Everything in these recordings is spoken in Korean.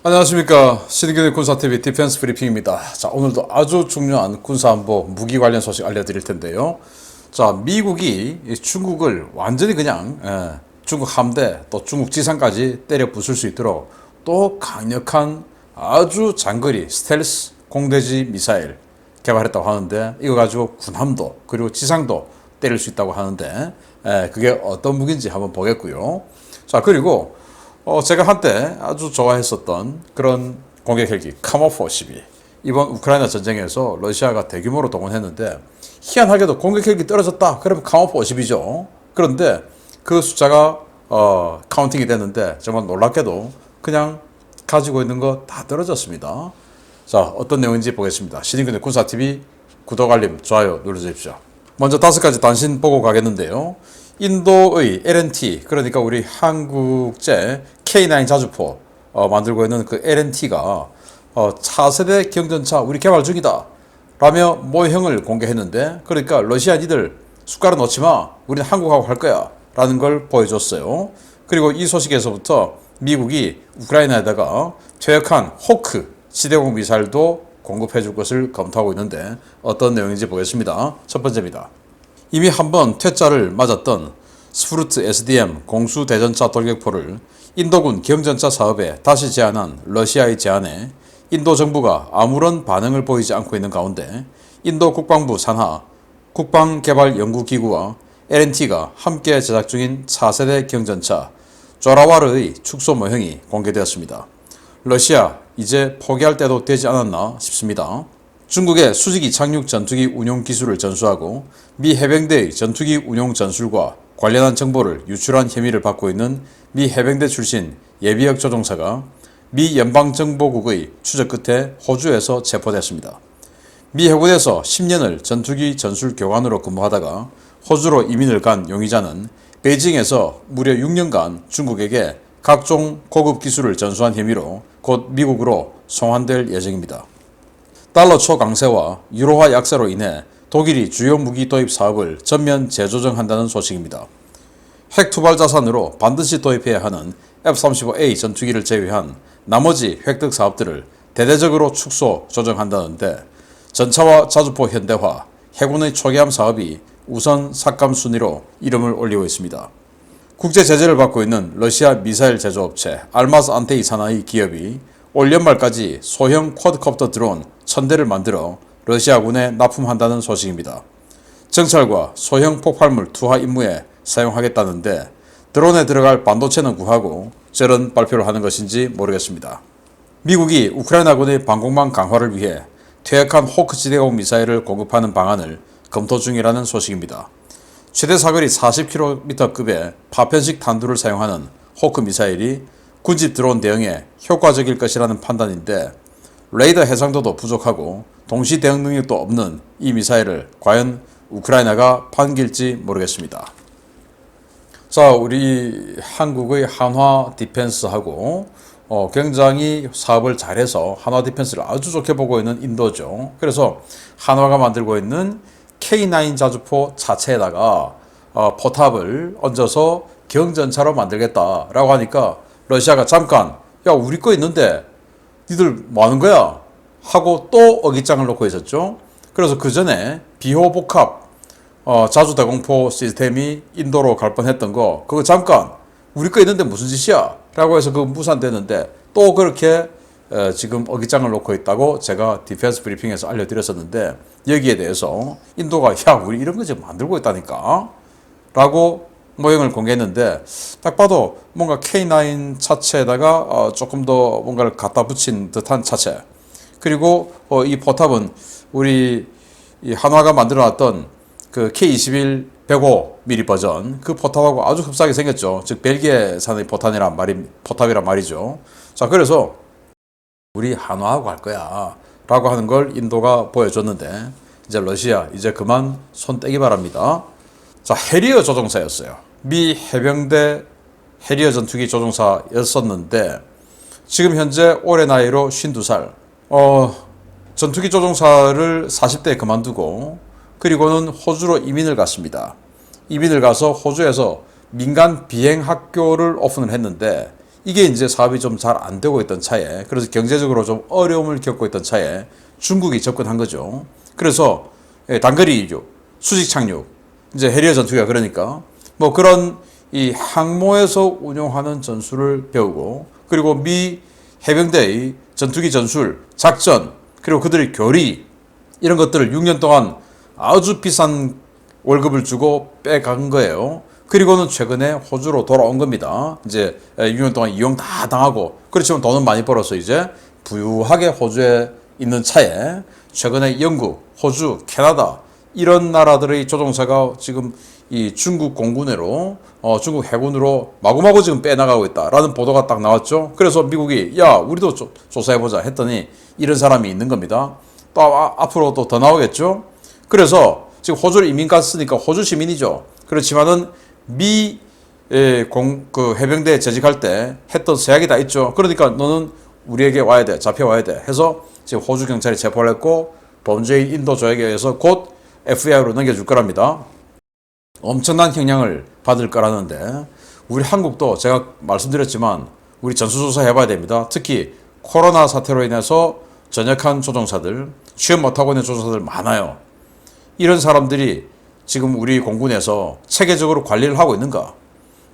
안녕하십니까. 신의균의 군사TV 디펜스 브리핑입니다. 자, 오늘도 아주 중요한 군사안보 무기 관련 소식 알려드릴 텐데요. 자, 미국이 중국을 완전히 그냥 중국 함대 또 중국 지상까지 때려 부술 수 있도록 또 강력한 아주 장거리 스텔스 공대지 미사일 개발했다고 하는데, 이거 가지고 군함도 그리고 지상도 때릴 수 있다고 하는데, 그게 어떤 무기인지 한번 보겠고요. 자, 그리고 제가 한때 아주 좋아했었던 그런 공격 헬기 카모포 12, 이번 우크라이나 전쟁에서 러시아가 대규모로 동원했는데 희한하게도 공격 헬기 떨어졌다 그러면 카모포 50이죠. 그런데 그 숫자가 카운팅이 됐는데 정말 놀랍게도 그냥 가지고 있는 거 다 떨어졌습니다. 자, 어떤 내용인지 보겠습니다. 신인근의 군사TV 구독, 알림, 좋아요 눌러주십시오. 먼저 5가지 단신 보고 가겠는데요. 인도의 LNT, 그러니까 우리 한국제 K9 자주포 만들고 있는 그 LNT가 차세대 경전차 우리 개발 중이다 라며 모형을 공개했는데, 그러니까 러시아 니들 숟가락 놓지 마, 우리는 한국하고 할 거야 라는 걸 보여줬어요. 그리고 이 소식에서부터 미국이 우크라이나에다가 퇴역한 호크 지대공 미사일도 공급해 줄 것을 검토하고 있는데 어떤 내용인지 보겠습니다. 첫 번째입니다. 이미 한번 퇴짜를 맞았던 스프루트 SDM 공수 대전차 돌격포를 인도군 경전차 사업에 다시 제안한 러시아의 제안에 인도 정부가 아무런 반응을 보이지 않고 있는 가운데 인도 국방부 산하 국방개발연구기구와 LNT가 함께 제작 중인 차세대 경전차 조라와르의 축소 모형이 공개되었습니다. 러시아 이제 포기할 때도 되지 않았나 싶습니다. 중국의 수직이 착륙 전투기 운용 기술을 전수하고 미 해병대의 전투기 운용 전술과 관련한 정보를 유출한 혐의를 받고 있는 미 해병대 출신 예비역 조종사가 미 연방정보국의 추적 끝에 호주에서 체포됐습니다. 미 해군에서 10년을 전투기 전술 교관으로 근무하다가 호주로 이민을 간 용의자는 베이징에서 무려 6년간 중국에게 각종 고급 기술을 전수한 혐의로 곧 미국으로 송환될 예정입니다. 달러 초강세와 유로화 약세로 인해 독일이 주요 무기 도입 사업을 전면 재조정한다는 소식입니다. 핵 투발 자산으로 반드시 도입해야 하는 F-35A 전투기를 제외한 나머지 획득 사업들을 대대적으로 축소 조정한다는데, 전차와 자주포 현대화, 해군의 초기함 사업이 우선 삭감 순위로 이름을 올리고 있습니다. 국제 제재를 받고 있는 러시아 미사일 제조업체 알마즈 안테이 산하의 기업이 올 연말까지 소형 쿼드콥터 드론 1000대를 만들어 러시아군에 납품한다는 소식입니다. 정찰과 소형 폭발물 투하 임무에 사용하겠다는데 드론에 들어갈 반도체는 구하고 저런 발표를 하는 것인지 모르겠습니다. 미국이 우크라이나군의 방공망 강화를 위해 퇴역한 호크 지대공 미사일을 공급하는 방안을 검토 중이라는 소식입니다. 최대 사거리 40km급의 파편식 탄두를 사용하는 호크 미사일이 군집 드론 대응에 효과적일 것이라는 판단인데, 레이더 해상도도 부족하고 동시 대응 능력도 없는 이 미사일을 과연 우크라이나가 반길지 모르겠습니다. 자, 우리 한국의 한화 디펜스하고 굉장히 사업을 잘해서 한화 디펜스를 아주 좋게 보고 있는 인도죠. 그래서 한화가 만들고 있는 K9 자주포 자체에다가 포탑을 얹어서 경전차로 만들겠다라고 하니까 러시아가 잠깐, 야, 우리 거 있는데 니들 뭐 하는 거야? 하고 또 어깃장을 놓고 있었죠. 그래서 그 전에 비호복합 자주대공포 시스템이 인도로 갈 뻔했던 거, 그거 잠깐 우리 거 있는데 무슨 짓이야? 라고 해서 그거 무산되는데 또 그렇게 지금 어깃장을 놓고 있다고 제가 디펜스 브리핑에서 알려드렸었는데, 여기에 대해서 인도가 야, 우리 이런 거 지금 만들고 있다니까 라고 모형을 공개했는데, 딱 봐도 뭔가 K9 차체에다가 조금 더 뭔가를 갖다 붙인 듯한 차체, 그리고 이 포탑은 우리 이 한화가 만들어놨던 그 K21 105mm 버전 그 포탑하고 아주 흡사하게 생겼죠. 즉 벨기에산의 포탑이란 말이죠. 자, 그래서 우리 한화하고 할 거야 라고 하는 걸 인도가 보여줬는데, 이제 러시아 이제 그만 손 떼기 바랍니다. 자, 해리어 조종사였어요. 미 해병대 해리어 전투기 조종사였었는데 지금 현재 올해 나이로 52살. 전투기 조종사를 40대에 그만두고 그리고는 호주로 이민을 갔습니다. 이민을 가서 호주에서 민간 비행 학교를 오픈을 했는데 이게 이제 사업이 좀 잘 안 되고 있던 차에, 그래서 경제적으로 좀 어려움을 겪고 있던 차에 중국이 접근한 거죠. 그래서 단거리 수직 착륙, 이제 해리어 전투기가 그러니까 뭐 그런 이 항모에서 운용하는 전술을 배우고, 그리고 미 해병대의 전투기 전술, 작전, 그리고 그들의 교리, 이런 것들을 6년 동안 아주 비싼 월급을 주고 빼간 거예요. 그리고는 최근에 호주로 돌아온 겁니다. 이제 6년 동안 이용 다 당하고, 그렇지만 돈은 많이 벌어서 이제 부유하게 호주에 있는 차에 최근에 영국, 호주, 캐나다 이런 나라들의 조종사가 지금 이 중국 공군으로 중국 해군으로 마구마구 지금 빼나가고 있다라는 보도가 딱 나왔죠. 그래서 미국이 야 우리도 조사해보자 했더니 이런 사람이 있는 겁니다. 또 앞으로 또 더 나오겠죠. 그래서 지금 호주를 이민 갔으니까 호주 시민이죠. 그렇지만은 미 해병대에 재직할 때 했던 서약이 다 있죠. 그러니까 너는 우리에게 와야 돼, 잡혀와야 돼 해서 지금 호주 경찰이 체포를 했고, 범죄인 인도 조약에 의해서 곧 FBI로 넘겨줄 거랍니다. 엄청난 형량을 받을 거라는데, 우리 한국도 제가 말씀드렸지만 우리 전수조사 해봐야 됩니다. 특히 코로나 사태로 인해서 전역한 조종사들, 취업 못하고 있는 조종사들 많아요. 이런 사람들이 지금 우리 공군에서 체계적으로 관리를 하고 있는가?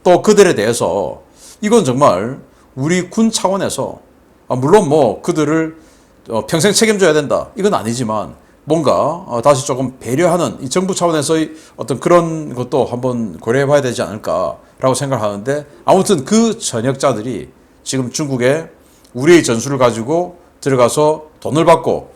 또 그들에 대해서 이건 정말 우리 군 차원에서 물론 뭐 그들을 평생 책임져야 된다, 이건 아니지만 뭔가 다시 조금 배려하는 이 정부 차원에서의 어떤 그런 것도 한번 고려해 봐야 되지 않을까라고 생각하는데, 아무튼 그 전역자들이 지금 중국에 우리의 전술을 가지고 들어가서 돈을 받고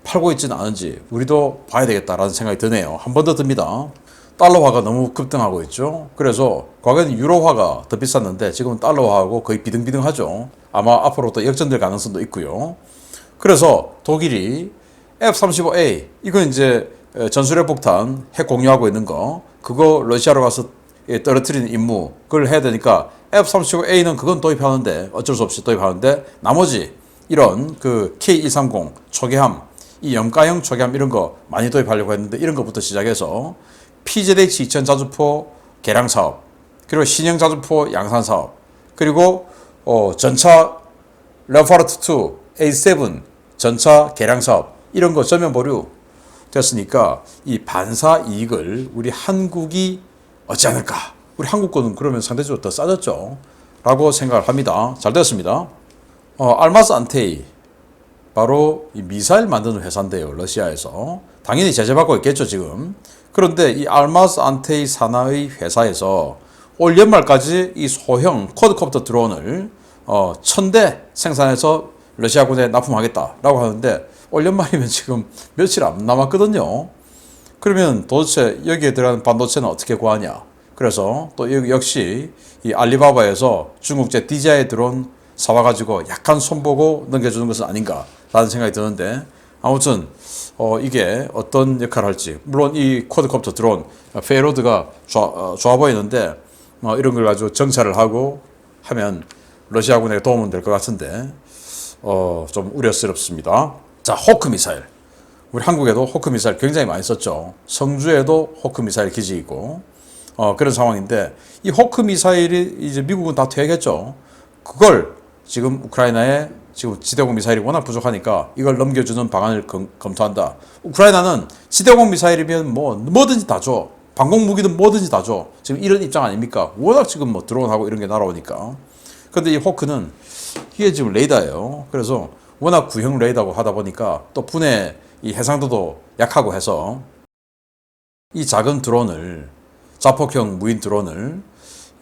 팔고 있지는 않은지 우리도 봐야 되겠다라는 생각이 드네요. 한 번 더 듭니다. 달러화가 너무 급등하고 있죠. 그래서 과거에는 유로화가 더 비쌌는데 지금은 달러화하고 거의 비등비등하죠. 아마 앞으로 또 역전될 가능성도 있고요. 그래서 독일이 F-35A, 이건 이제 전술핵 폭탄 핵 공유하고 있는 거, 그거 러시아로 가서 떨어뜨리는 임무, 그걸 해야 되니까 F-35A는 그건 도입하는데 어쩔 수 없이 도입하는데, 나머지 이런 그 K130 초계함, 이 염가형 초계함 이런 거 많이 도입하려고 했는데, 이런 것부터 시작해서 PZH-2000 자주포 개량 사업, 그리고 신형 자주포 양산 사업, 그리고 전차 레오파르트 2, A7 전차 개량 사업, 이런 거 전면 보류 됐으니까 이 반사 이익을 우리 한국이 얻지 않을까. 우리 한국 거는 그러면 상대적으로 더 싸졌죠 라고 생각을 합니다. 잘 되었습니다. 알마스 안테이, 바로 이 미사일 만드는 회사인데요. 러시아에서 당연히 제재받고 있겠죠 지금. 그런데 이 알마스 안테이 산하의 회사에서 올 연말까지 이 소형 쿼드코프터 드론을 1000대 생산해서 러시아군에 납품하겠다라고 하는데, 올 연말이면 지금 며칠 안 남았거든요. 그러면 도대체 여기에 들어가는 반도체는 어떻게 구하냐. 그래서 또 역시 이 알리바바에서 중국제 DJI 드론 사와가지고 약간 손보고 넘겨주는 것은 아닌가라는 생각이 드는데, 아무튼 이게 어떤 역할을 할지, 물론 이 쿼드코프터 드론 페이로드가 좋아 보이는데 이런 걸 가지고 정찰을 하고 하면 러시아군에게 도움은 될 것 같은데 좀 우려스럽습니다. 자, 호크 미사일. 우리 한국에도 호크 미사일 굉장히 많이 썼죠. 성주에도 호크 미사일 기지 있고 그런 상황인데, 이 호크 미사일이 이제 미국은 다 퇴役했죠. 그걸 지금 우크라이나에 지금 지대공 미사일이 워낙 부족하니까 이걸 넘겨주는 방안을 검토한다. 우크라이나는 지대공 미사일이면 뭐든지 다 줘. 방공 무기든 뭐든지 다 줘. 지금 이런 입장 아닙니까? 워낙 지금 뭐 드론하고 이런 게 날아오니까. 근데 이 호크는 이게 지금 레이더예요. 그래서 워낙 구형 레이더고 하다 보니까 또 분해 이 해상도도 약하고 해서 이 작은 드론을, 자폭형 무인 드론을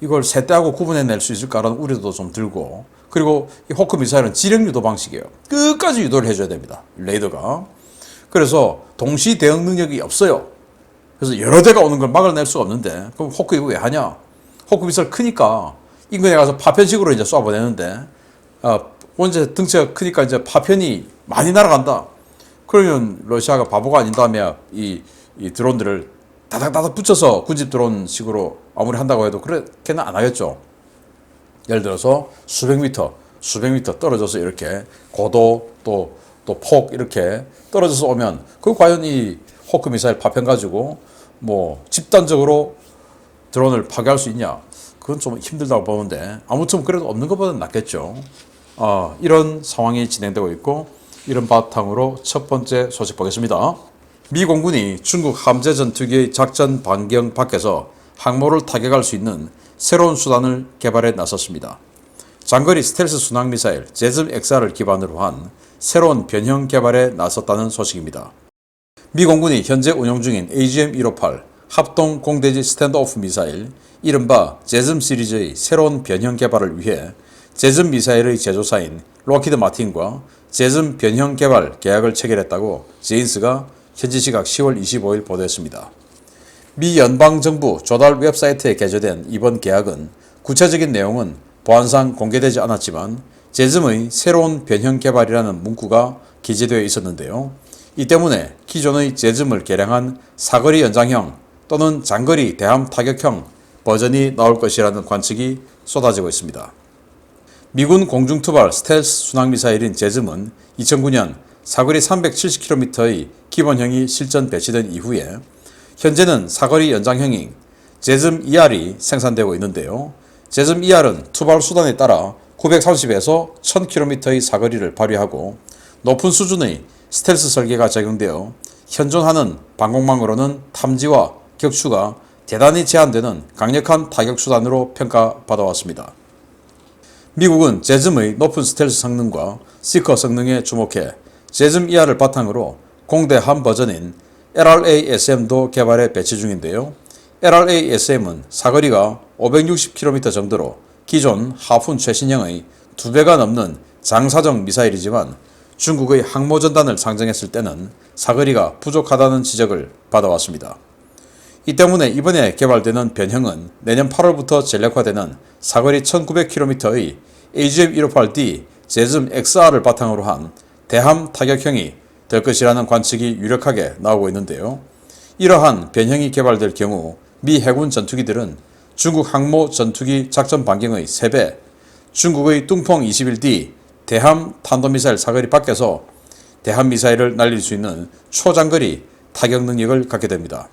이걸 세대하고 구분해낼 수 있을까라는 우려도 좀 들고, 그리고 이 호크 미사일은 지령 유도 방식이에요. 끝까지 유도를 해줘야 됩니다. 레이더가. 그래서 동시 대응 능력이 없어요. 그래서 여러 대가 오는 걸 막아낼 수가 없는데, 그럼 호크 이거 왜 하냐? 호크 미사일 크니까 인근에 가서 파편식으로 이제 쏴보내는데, 원체 등치가 크니까 이제 파편이 많이 날아간다. 그러면 러시아가 바보가 아닌 다음에 이 드론들을 다닥다닥 붙여서 군집 드론 식으로 아무리 한다고 해도 그렇게는 안 하겠죠. 예를 들어서 수백 미터 떨어져서 이렇게 고도 또 폭 이렇게 떨어져서 오면, 그 과연 이 호크 미사일 파편 가지고 뭐 집단적으로 드론을 파괴할 수 있냐? 그건 좀 힘들다고 보는데 아무튼 그래도 없는 것보다는 낫겠죠. 이런 상황이 진행되고 있고 이런 바탕으로 첫 번째 소식 보겠습니다. 미 공군이 중국 함재 전투기의 작전 반경 밖에서 항모를 타격할 수 있는 새로운 수단을 개발해 나섰습니다. 장거리 스텔스 순항 미사일 제즘 XR을 기반으로 한 새로운 변형 개발에 나섰다는 소식입니다. 미 공군이 현재 운용 중인 AGM-158 합동 공대지 스탠드오프 미사일 이른바 제즘 시리즈의 새로운 변형 개발을 위해 제즘 미사일의 제조사인 록히드 마틴과 제즘 변형 개발 계약을 체결했다고 제인스가 현지 시각 10월 25일 보도했습니다. 미 연방정부 조달 웹사이트에 게재된 이번 계약은 구체적인 내용은 보안상 공개되지 않았지만 제즘의 새로운 변형 개발이라는 문구가 기재되어 있었는데요. 이 때문에 기존의 제즘을 개량한 사거리 연장형 또는 장거리 대함 타격형 버전이 나올 것이라는 관측이 쏟아지고 있습니다. 미군 공중투발 스텔스 순항미사일인 제즘은 2009년 사거리 370km의 기본형이 실전 배치된 이후에 현재는 사거리 연장형인 제즘 ER이 생산되고 있는데요. 제즘 ER은 투발 수단에 따라 930에서 1000km의 사거리를 발휘하고 높은 수준의 스텔스 설계가 적용되어 현존하는 방공망으로는 탐지와 격추가 대단히 제한되는 강력한 타격 수단으로 평가받아왔습니다. 미국은 제즘의 높은 스텔스 성능과 시커 성능에 주목해 제즘 ER을 바탕으로 공대 함 버전인 LRASM도 개발해 배치 중인데요. LRASM은 사거리가 560km 정도로 기존 하푼 최신형의 2배가 넘는 장사정 미사일이지만 중국의 항모전단을 상정했을 때는 사거리가 부족하다는 지적을 받아왔습니다. 이 때문에 이번에 개발되는 변형은 내년 8월부터 전략화되는 사거리 1900km의 AGM-158D 제즘 XR을 바탕으로 한 대함 타격형이 될 것이라는 관측이 유력하게 나오고 있는데요. 이러한 변형이 개발될 경우 미 해군 전투기들은 중국 항모 전투기 작전 반경의 3배, 중국의 뚱펑 21D 대함 탄도미사일 사거리 밖에서 대함 미사일을 날릴 수 있는 초장거리 타격 능력을 갖게 됩니다.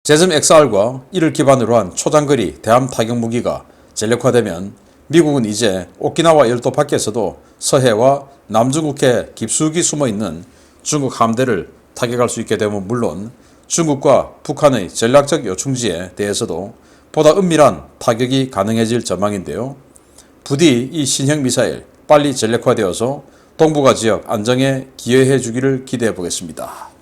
제즘 XR과 이를 기반으로 한 초장거리 대함 타격 무기가 전력화되면 미국은 이제 오키나와 열도 밖에서도 서해와 남중국해 깊숙이 숨어있는 중국 함대를 타격할 수 있게 되면 물론 중국과 북한의 전략적 요충지에 대해서도 보다 은밀한 타격이 가능해질 전망인데요. 부디 이 신형 미사일 빨리 전력화되어서 동북아 지역 안정에 기여해 주기를 기대해 보겠습니다.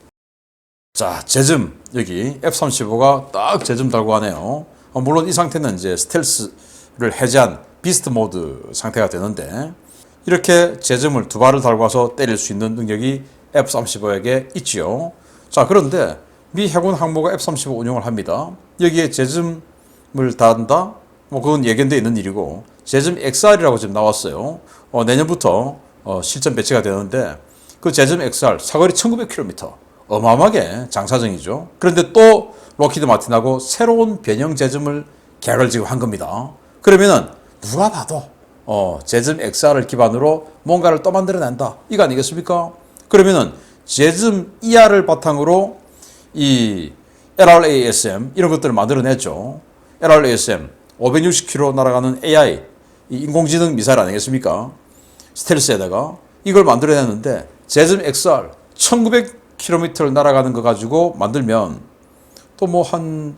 자, 제즘 여기 F-35가 딱 제즘 달고 가네요. 물론 이 상태는 이제 스텔스를 해제한 비스트 모드 상태가 되는데 이렇게 제즘을 두 발을 달고 와서 때릴 수 있는 능력이 F-35에게 있지요. 자, 그런데 미 해군 항모가 F-35 운용을 합니다. 여기에 제즘을 단다? 그건 예견되어 있는 일이고 제즘 XR이라고 지금 나왔어요. 내년부터 실전 배치가 되는데 그 제즘 XR 사거리 1900km 어마어마하게 장사정이죠. 그런데 또 록히드 마틴하고 새로운 변형 제즘을 계약을 지금 한 겁니다. 그러면은 누가 봐도 제즘 XR을 기반으로 뭔가를 또 만들어낸다 이거 아니겠습니까? 그러면은 제즘 ER을 바탕으로 이 LRASM 이런 것들을 만들어냈죠. LRASM 560km 날아가는 AI 이 인공지능 미사일 아니겠습니까? 스텔스에다가 이걸 만들어냈는데 제즘 XR 1900km를 날아가는 거 가지고 만들면 또 뭐 한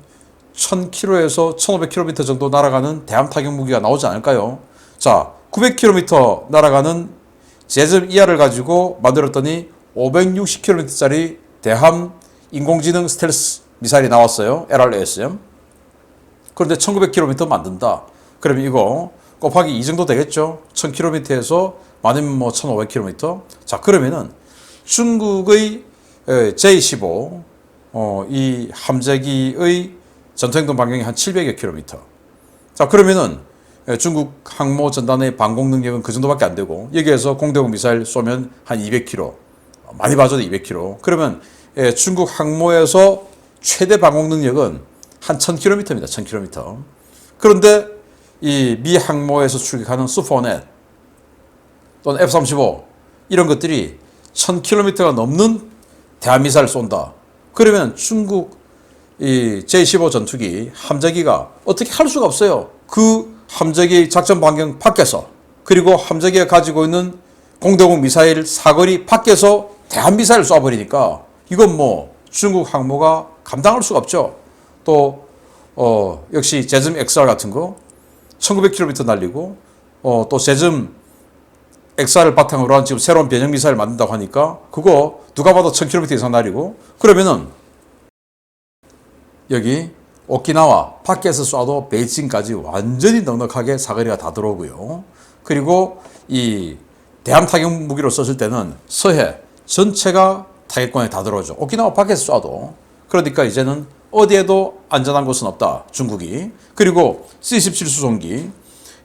1000km에서 1500km 정도 날아가는 대함 타격 무기가 나오지 않을까요? 자, 900km 날아가는 제즘 ER을 가지고 만들었더니 560km짜리 대함 인공지능 스텔스 미사일이 나왔어요. LRASM. 그런데 1900km 만든다. 그러면 이거 곱하기 2 정도 되겠죠? 1000km에서 많으면 뭐 1500km. 자, 그러면은 중국의 J-15 이 함재기의 전투행동 반경이 한 700여 km. 자, 그러면은 중국 항모 전단의 방공 능력은 그 정도밖에 안 되고 여기에서 공대공 미사일 쏘면 한 200km. 많이 봐줘도 200km. 그러면 중국 항모에서 최대 방공 능력은 한 1000km입니다. 1000km. 그런데 이 미 항모에서 출격하는 슈퍼넷 또는 F-35 이런 것들이 1000km가 넘는 대한미사일 쏜다. 그러면 중국 이 J-15 전투기 함재기가 어떻게 할 수가 없어요. 그 함재기 작전 반경 밖에서, 그리고 함재기가 가지고 있는 공대공 미사일 사거리 밖에서 대한 미사일을 쏴버리니까 이건 뭐 중국 항모가 감당할 수가 없죠. 또 역시 제즘 XR 같은 거 1900km 날리고 또 제즘 XR을 바탕으로 한 지금 새로운 변형 미사일 만든다고 하니까 그거 누가 봐도 1000km 이상 날리고, 그러면은 여기 오키나와 밖에서 쏴도 베이징까지 완전히 넉넉하게 사거리가 다 들어오고요. 그리고 이 대함 타격 무기로 썼을 때는 서해 전체가 타격권에 다 들어오죠. 오키나와 밖에서 쏴도. 그러니까 이제는 어디에도 안전한 곳은 없다, 중국이. 그리고 C-17 수송기,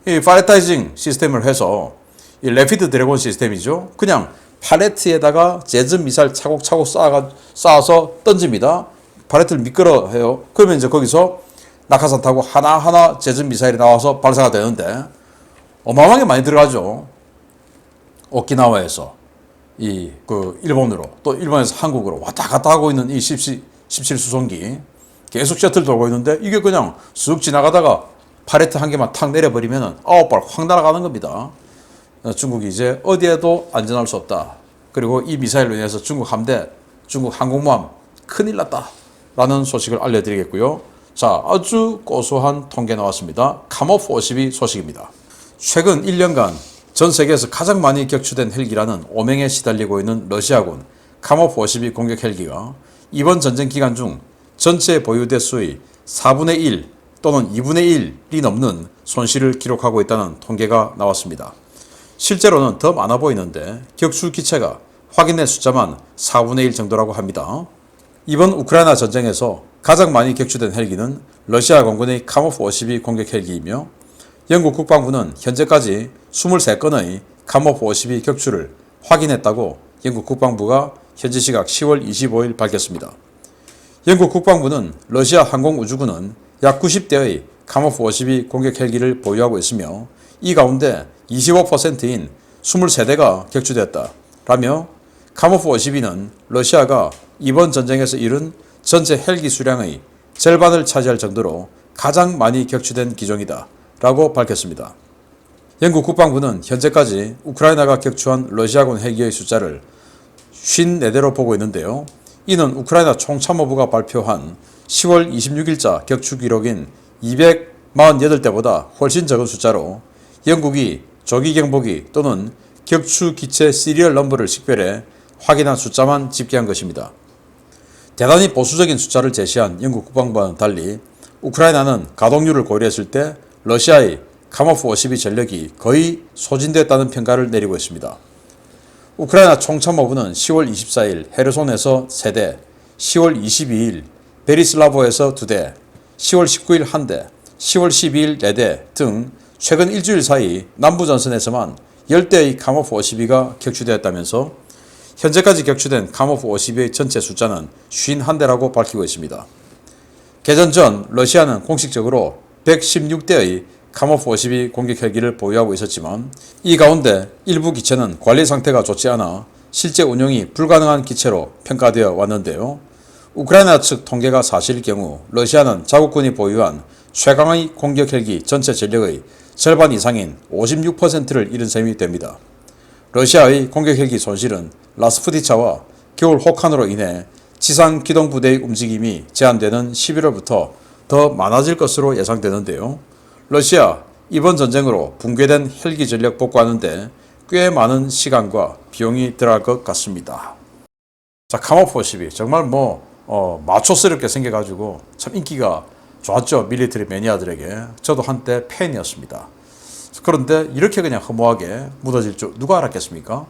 이 팔레타이징 시스템을 해서 이 레피드 드래곤 시스템이죠. 그냥 팔레트에다가 제즘 미사일 차곡차곡 쌓아서 던집니다. 팔레트를 미끄러해요. 그러면 이제 거기서 낙하산 타고 하나하나 제즘 미사일이 나와서 발사가 되는데 어마어마하게 많이 들어가죠. 오키나와에서 일본으로, 또 일본에서 한국으로 왔다 갔다 하고 있는 이 17 수송기 계속 셔틀 돌고 있는데 이게 그냥 쑥 지나가다가 팔레트 한 개만 탁 내려버리면 9발 확 날아가는 겁니다. 중국이 이제 어디에도 안전할 수 없다. 그리고 이 미사일로 인해서 중국 함대, 중국 항공모함 큰일 났다 라는 소식을 알려드리겠고요. 자, 아주 고소한 통계 나왔습니다. 카모프 52 소식입니다. 최근 1년간 전 세계에서 가장 많이 격추된 헬기라는 오명에 시달리고 있는 러시아군 카모프 52 공격 헬기가 이번 전쟁 기간 중 전체 보유 대수의 4분의 1 또는 2분의 1이 넘는 손실을 기록하고 있다는 통계가 나왔습니다. 실제로는 더 많아 보이는데 격추 기체가 확인된 숫자만 4분의 1 정도라고 합니다. 이번 우크라이나 전쟁에서 가장 많이 격추된 헬기는 러시아 공군의 카모프 52 공격 헬기이며 영국 국방부는 현재까지 23건의 카모프 52 격추를 확인했다고 영국 국방부가 현지 시각 10월 25일 밝혔습니다. 영국 국방부는 러시아 항공우주군은 약 90대의 카모프 52 공격 헬기를 보유하고 있으며 이 가운데 25%인 23대가 격추되었다 라며 카모프 52는 러시아가 이번 전쟁에서 잃은 전체 헬기 수량의 절반을 차지할 정도로 가장 많이 격추된 기종이다 라고 밝혔습니다. 영국 국방부는 현재까지 우크라이나가 격추한 러시아군 헬기의 숫자를 54대로 보고 있는데요. 이는 우크라이나 총참모부가 발표한 10월 26일자 격추 기록인 248대보다 훨씬 적은 숫자로 영국이 조기 경보기 또는 격추 기체 시리얼 넘버를 식별해 확인한 숫자만 집계한 것입니다. 대단히 보수적인 숫자를 제시한 영국 국방부와는 달리 우크라이나는 가동률을 고려했을 때 러시아의 카모프 52 전력이 거의 소진됐다는 평가를 내리고 있습니다. 우크라이나 총참모부는 10월 24일 헤르손에서 3대, 10월 22일 베리슬라보에서 2대, 10월 19일 1대, 10월 12일 4대 등 최근 일주일 사이 남부전선에서만 10대의 카모프 52가 격추되었다면서 현재까지 격추된 카모프 52의 전체 숫자는 51대라고 밝히고 있습니다. 개전 전 러시아는 공식적으로 116대의 카모프 52 공격 헬기를 보유하고 있었지만 이 가운데 일부 기체는 관리 상태가 좋지 않아 실제 운용이 불가능한 기체로 평가되어 왔는데요. 우크라이나 측 통계가 사실일 경우 러시아는 자국군이 보유한 최강의 공격 헬기 전체 전력의 절반 이상인 56%를 잃은 셈이 됩니다. 러시아의 공격 헬기 손실은 라스푸티차와 겨울 혹한으로 인해 지상 기동 부대의 움직임이 제한되는 11월부터 더 많아질 것으로 예상되는데요. 러시아 이번 전쟁으로 붕괴된 헬기 전력 복구하는데 꽤 많은 시간과 비용이 들어갈 것 같습니다. 자, 카모프 52 정말 마초스럽게 생겨가지고 참 인기가 좋았죠. 밀리터리 매니아들에게. 저도 한때 팬이었습니다. 그런데 이렇게 그냥 허무하게 묻어질 줄 누가 알았겠습니까?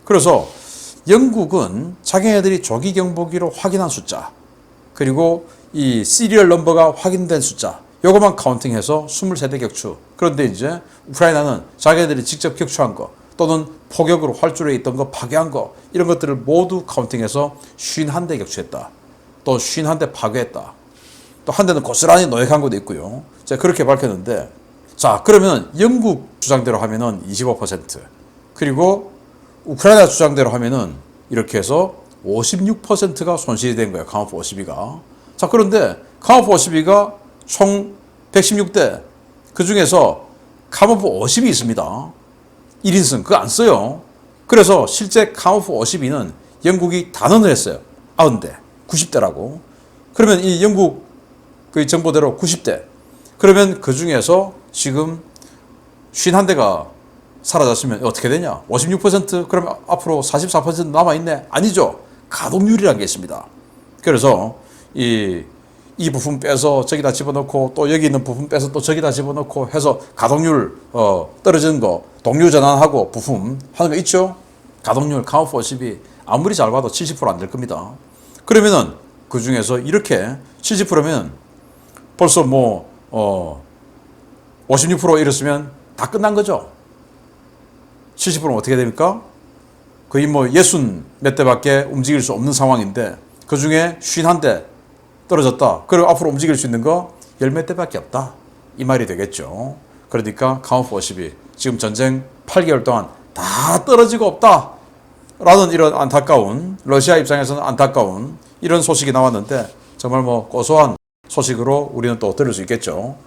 그래서 영국은 자기네들이 조기 경보기로 확인한 숫자, 그리고 이 시리얼 넘버가 확인된 숫자, 요것만 카운팅해서 23대 격추. 그런데 이제 우크라이나는 자기네들이 직접 격추한 거 또는 포격으로 활주로에 있던 거 파괴한 거 이런 것들을 모두 카운팅해서 51대 격추했다. 또 51대 파괴했다. 또 한 대는 고스란히 노획한 것도 있고요. 제가 그렇게 밝혔는데, 자, 그러면 영국 주장대로 하면은 25%, 그리고 우크라이나 주장대로 하면은 이렇게 해서 56%가 손실이 된 거예요. 카모프 52가. 자, 그런데 카모프 52가 총 116대, 그 중에서 카모프 50이 있습니다. 1인승, 그거 안 써요. 그래서 실제 카모프 52는 영국이 단언을 했어요. 90대, 90대라고. 그러면 이 영국 그 정보대로 90대. 그러면 그 중에서 지금 51대가 사라졌으면 어떻게 되냐? 56%? 그러면 앞으로 44% 남아있네? 아니죠. 가동률이라는 게 있습니다. 그래서 이 부품 빼서 저기다 집어넣고 또 여기 있는 부품 빼서 또 저기다 집어넣고 해서 가동률 떨어지는 거 동류 전환하고 부품 하는 거 있죠. 가동률 카모프 50이 아무리 잘 봐도 70% 안 될 겁니다. 그러면은 그 중에서 이렇게 70%면 벌써 56% 이랬으면 다 끝난 거죠. 70%는 어떻게 됩니까? 거의 60 몇 대밖에 움직일 수 없는 상황인데 그 중에 51대 떨어졌다. 그리고 앞으로 움직일 수 있는 거 열 몇 대밖에 없다. 이 말이 되겠죠. 그러니까 카모프 50이 지금 전쟁 8개월 동안 다 떨어지고 없다. 라는 이런 안타까운, 러시아 입장에서는 안타까운 이런 소식이 나왔는데 정말 고소한 소식으로 우리는 또 들을 수 있겠죠.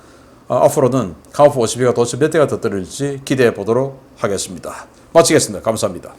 앞으로는 카모프 52가 도대체 몇 대가 더 떨어질지 기대해 보도록 하겠습니다. 마치겠습니다. 감사합니다.